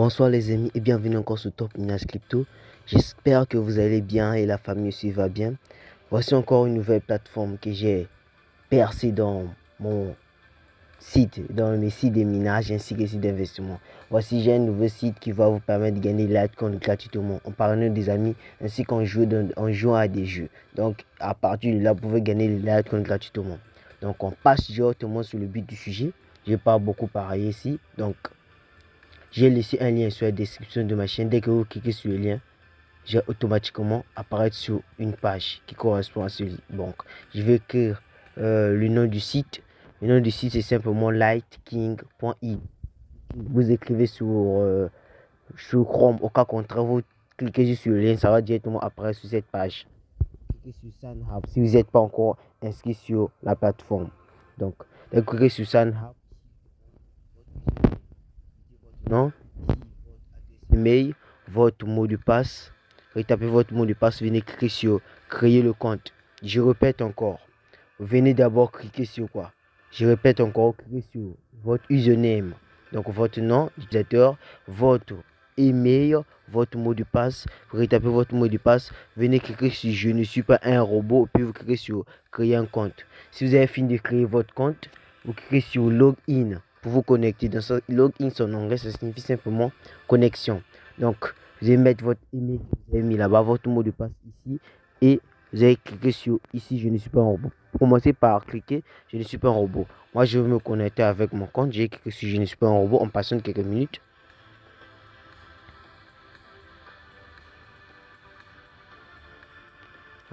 Bonsoir les amis et bienvenue encore sur Top Minage Crypto. J'espère que vous allez bien et la famille aussi va bien. Voici encore une nouvelle plateforme que j'ai percée dans mon site, dans mes sites de minage ainsi que les sites d'investissement. Voici j'ai un nouveau site qui va vous permettre de gagner Litecoin gratuitement en parlant des amis ainsi qu'en jouant à des jeux. Donc à partir de là, vous pouvez gagner les Litecoin gratuitement. Donc on passe directement sur le but du sujet. Je ne vais pas beaucoup parler ici. Donc j'ai laissé un lien sur la description de ma chaîne. Dès que vous cliquez sur le lien, j'ai automatiquement apparaître sur une page qui correspond à ce lien. Donc, je vais écrire le nom du site. Le nom du site, c'est simplement lightking.i. Vous écrivez sur Chrome. Au cas contraire, vous cliquez juste sur le lien, ça va directement apparaître sur cette page. Cliquez sur SignUp si vous n'êtes pas encore inscrit sur la plateforme. Donc, cliquez sur SignUp. Non, email, votre mot de passe, retapez votre mot de passe, venez cliquer sur créer le compte. Je répète encore, venez d'abord cliquer sur quoi? Je répète encore, cliquez sur votre username, donc votre nom d'utilisateur, votre email, votre mot de passe, retapez votre mot de passe, venez cliquer sur je ne suis pas un robot, puis vous cliquez sur créer un compte. Si vous avez fini de créer votre compte, vous cliquez sur login pour vous connecter. Dans ce login, en anglais, ça signifie simplement connexion. Donc, vous allez mettre votre email que vous avez mis là-bas, votre mot de passe ici, et vous allez cliquer sur ici, je ne suis pas un robot. Commencez par cliquer, je ne suis pas un robot. Moi, je veux me connecter avec mon compte. J'ai cliqué sur je ne suis pas un robot en passant quelques minutes.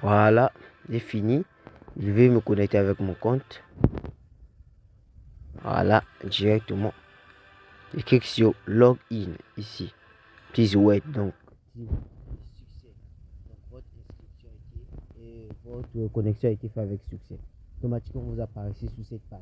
Voilà, j'ai fini. Je vais me connecter avec mon compte. Voilà, directement. Je clique sur login ici. Please wait. Donc, votre connexion a été faite avec succès. Automatiquement, vous apparaissez sur cette page.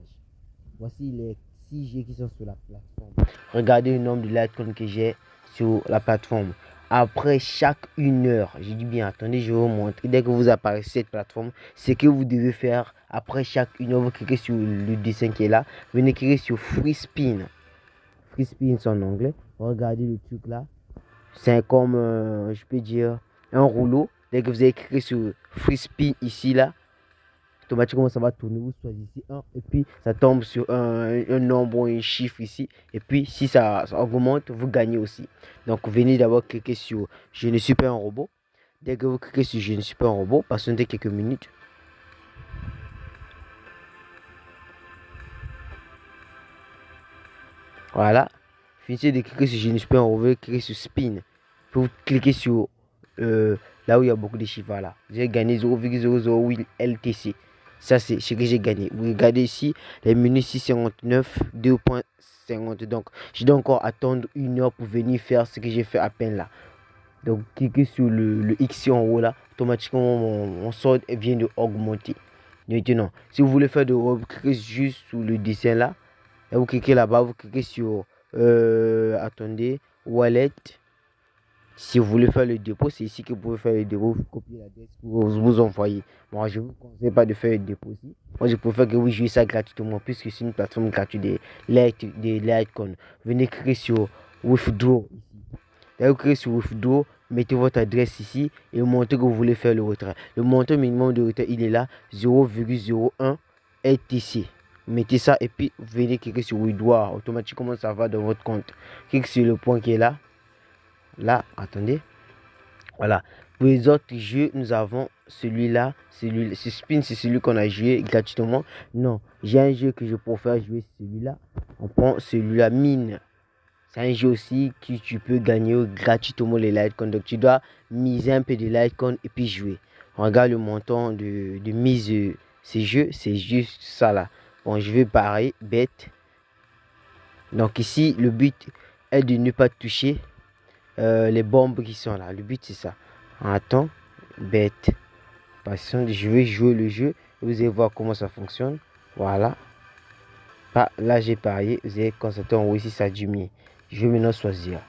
Voici les 6G qui sont sur la plateforme. Regardez le nombre de Litecoin que j'ai sur la plateforme. Après chaque 1 heure, je dis bien, attendez, je vais vous montrer. Dès que vous apparaissez sur cette plateforme, ce que vous devez faire après chaque 1 heure, vous cliquez sur le dessin qui est là. Venez cliquer sur Free Spin. Free Spin, c'est en anglais. Regardez le truc là. C'est comme, je peux dire, un rouleau. Dès que vous avez cliqué sur Free Spin ici, là, automatiquement ça va tourner. Vous choisissez un et puis ça tombe sur un nombre, un chiffre ici. Et puis si ça augmente, vous gagnez aussi. Donc venez d'abord cliquer sur je ne suis pas un robot. Dès que vous cliquez sur je ne suis pas un robot, patientez quelques minutes. Voilà. Finissez de cliquer sur je ne suis pas un robot, cliquez sur spin. Puis vous cliquez sur là où il y a beaucoup de chiffres. Voilà. J'ai gagné 0,008 LTC. Ça, c'est ce que j'ai gagné. Vous regardez ici, les menus 659, 2.50. Donc, je dois encore attendre 1 heure pour venir faire ce que j'ai fait à peine là. Donc, cliquez sur le X en haut là. Automatiquement, mon solde vient de augmenter. Maintenant, si vous voulez faire de vous cliquez juste sur le dessin là. Et vous cliquez là-bas, vous cliquez sur attendez, wallet. Si vous voulez faire le dépôt, c'est ici que vous pouvez faire le dépôt. Vous copiez l'adresse pour vous envoyer. Moi, je ne vous conseille pas de faire le dépôt ici. Moi, je préfère que vous jouiez ça gratuitement puisque c'est une plateforme gratuite de Litecoin. Venez cliquer sur Withdraw ici. Là, vous cliquez sur Withdraw, mettez votre adresse ici et montrez que vous voulez faire le retrait. Le montant minimum de retrait, il est là, 0,01 LTC. Mettez ça et puis venez cliquer sur Withdraw. Automatiquement, ça va dans votre compte. Cliquez sur le point qui est là. Là, attendez. Voilà. Pour les autres jeux, nous avons celui-là. Ce spin, c'est celui qu'on a joué gratuitement. Non, j'ai un jeu que je préfère jouer, celui-là. On prend celui-là, mine. C'est un jeu aussi que tu peux gagner gratuitement les Litecoin. Donc, tu dois miser un peu de Litecoin et puis jouer. On regarde le montant de mise de ces jeux. C'est juste ça là. Bon, je vais pareil, bête. Donc ici, le but est de ne pas toucher les bombes qui sont là. Le but c'est ça. Attends, bête. Je vais jouer le jeu. Vous allez voir comment ça fonctionne. Voilà. Ah, là j'ai parié. Vous allez constater en haut ici ça diminue. Je vais maintenant choisir.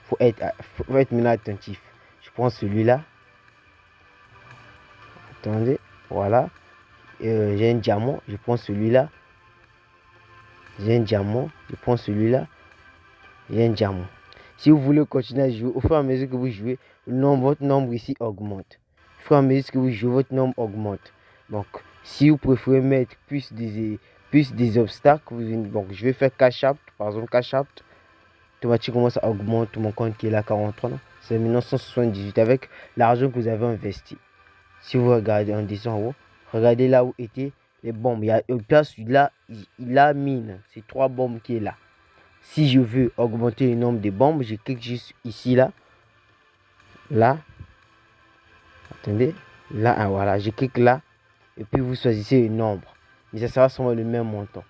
Faut être maintenant attentif. Je prends celui-là. Attendez. Voilà. J'ai un diamant. Je prends celui-là. J'ai un diamant. Je prends celui-là. J'ai un diamant. Si vous voulez continuer à jouer, au fur et à mesure que vous jouez, votre nombre ici augmente. Au fur et à mesure que vous jouez, votre nombre augmente. Donc, si vous préférez mettre plus des obstacles, donc je vais faire cash out, par exemple cash out, automatiquement ça augmente mon compte qui est là 43. C'est 1978 avec l'argent que vous avez investi. Si vous regardez en descend en haut, regardez là où étaient les bombes. Il y a une place là, il a mine. C'est 3 bombes qui est là. Si je veux augmenter le nombre de bombes, je clique juste ici là. Là. Attendez. Là, ah, voilà. Je clique là. Et puis vous choisissez le nombre. Mais ça sera sûrement le même montant.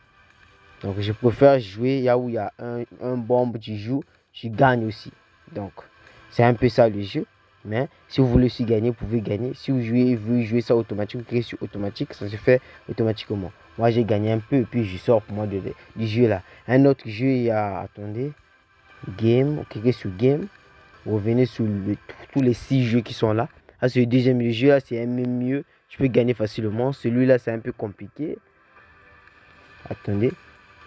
Donc je préfère jouer là où il y a un bombe, tu joues, tu gagnes aussi. Donc c'est un peu ça le jeu. Mais si vous voulez aussi gagner, vous pouvez gagner. Si vous jouez ça automatique, vous cliquez sur automatique, ça se fait automatiquement. Moi j'ai gagné un peu et puis je sors pour moi du jeu là. Un autre jeu, il y a, attendez, game, vous cliquez sur game, vous revenez sur tous les 6 jeux qui sont là. Ah, c'est le deuxième jeu là, c'est un peu mieux. Je peux gagner facilement. Celui-là c'est un peu compliqué. Attendez.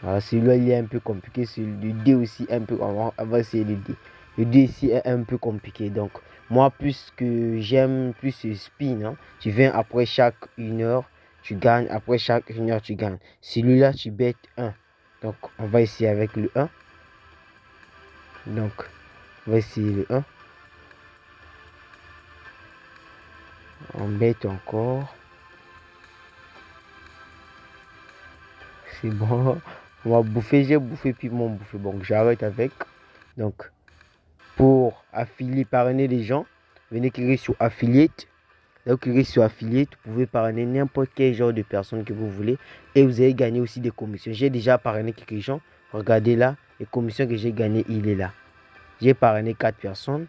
Voilà, celui-là il est un peu compliqué. Le D aussi un peu. On va essayer le D. Le D ici est un peu compliqué. Donc, moi, plus que j'aime plus ce spin. Hein. Tu viens après chaque 1 heure, tu gagnes. Après chaque 1 heure, tu gagnes. Celui-là, tu bêtes 1. Donc, on va essayer avec le 1. Donc, on va essayer le 1. On bête encore. C'est bon. On va bouffer. J'ai bouffé puis mon bouffé. Bon, j'arrête avec. Donc, pour affilier, parrainer les gens, venez cliquer sur affiliate. Là, vous cliquez sur affiliate, vous pouvez parrainer n'importe quel genre de personnes que vous voulez et vous allez gagner aussi des commissions. J'ai déjà parrainé quelques gens. Regardez là, les commissions que j'ai gagnées, il est là. J'ai parrainé 4 personnes.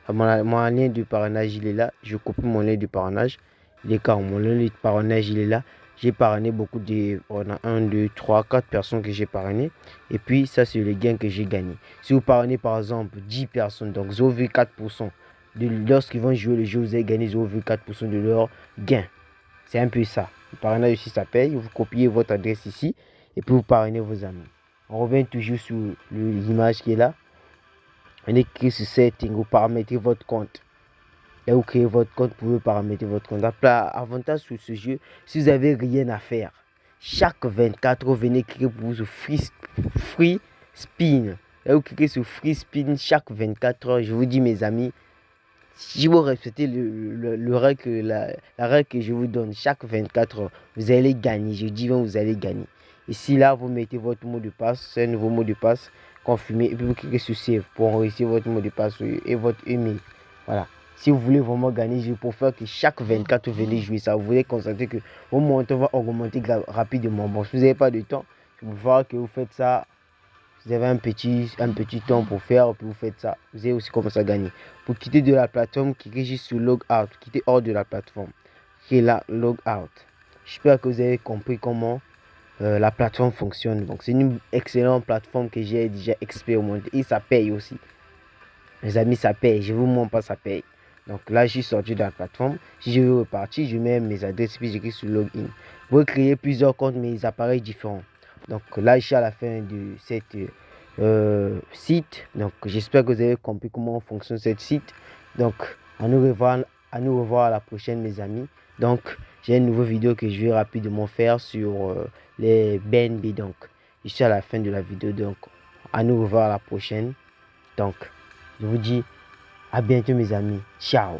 Mon lien de parrainage, il est là. Je copie mon lien de parrainage. Il est quand mon lien de parrainage, il est là. J'ai parrainé beaucoup de... On a 1, 2, 3, 4 personnes que j'ai parrainé. Et puis, ça, c'est les gains que j'ai gagnés. Si vous parrainez, par exemple, 10 personnes, donc 0,4%, lorsqu'ils vont jouer le jeu, vous allez gagner 0,4% de leur gain. C'est un peu ça. Le parrainage aussi, ça paye. Vous copiez votre adresse ici. Et puis, vous parrainez vos amis. On revient toujours sur l'image qui est là. On écrit sur setting, vous paramétrez votre compte. Et vous créez votre compte, vous pouvez paramétrer votre compte. Avantage sur ce jeu, si vous n'avez rien à faire, chaque 24 heures, venez cliquer pour vous free spin. Et vous cliquez sur free spin chaque 24 heures. Je vous dis, mes amis, si vous respectez la règle que je vous donne, chaque 24 heures, vous allez gagner. Je dis, vous allez gagner. Ici, là, vous mettez votre mot de passe, c'est un nouveau mot de passe confirmé. Et puis vous cliquez sur save pour enregistrer votre mot de passe et votre email. Voilà. Si vous voulez vraiment gagner, je préfère que chaque 24 heures, vous venez jouer ça. Vous voulez constater que vos montants vont augmenter rapidement. Bon, si vous n'avez pas de temps, je vais voir que vous faites ça. Vous avez un petit temps pour faire, puis vous faites ça. Vous allez aussi commencer à gagner. Pour quitter de la plateforme, cliquez juste sur Log Out. Quittez hors de la plateforme. Qui est là, Log Out. J'espère que vous avez compris comment la plateforme fonctionne. Donc, c'est une excellente plateforme que j'ai déjà expérimenté. Et ça paye aussi. Mes amis, ça paye. Je vous montre pas, ça paye. Donc là, je suis sorti de la plateforme. Si je veux repartir, je mets mes adresses puis j'écris sur Login. Vous pouvez créer plusieurs comptes, mais les appareils différents. Donc là, je suis à la fin de cette site. Donc j'espère que vous avez compris comment fonctionne cette site. Donc à nous revoir à la prochaine, mes amis. Donc j'ai une nouvelle vidéo que je vais rapidement faire sur les BNB. Donc je suis à la fin de la vidéo. Donc à nous revoir à la prochaine. Donc je vous dis à bientôt, mes amis. Ciao.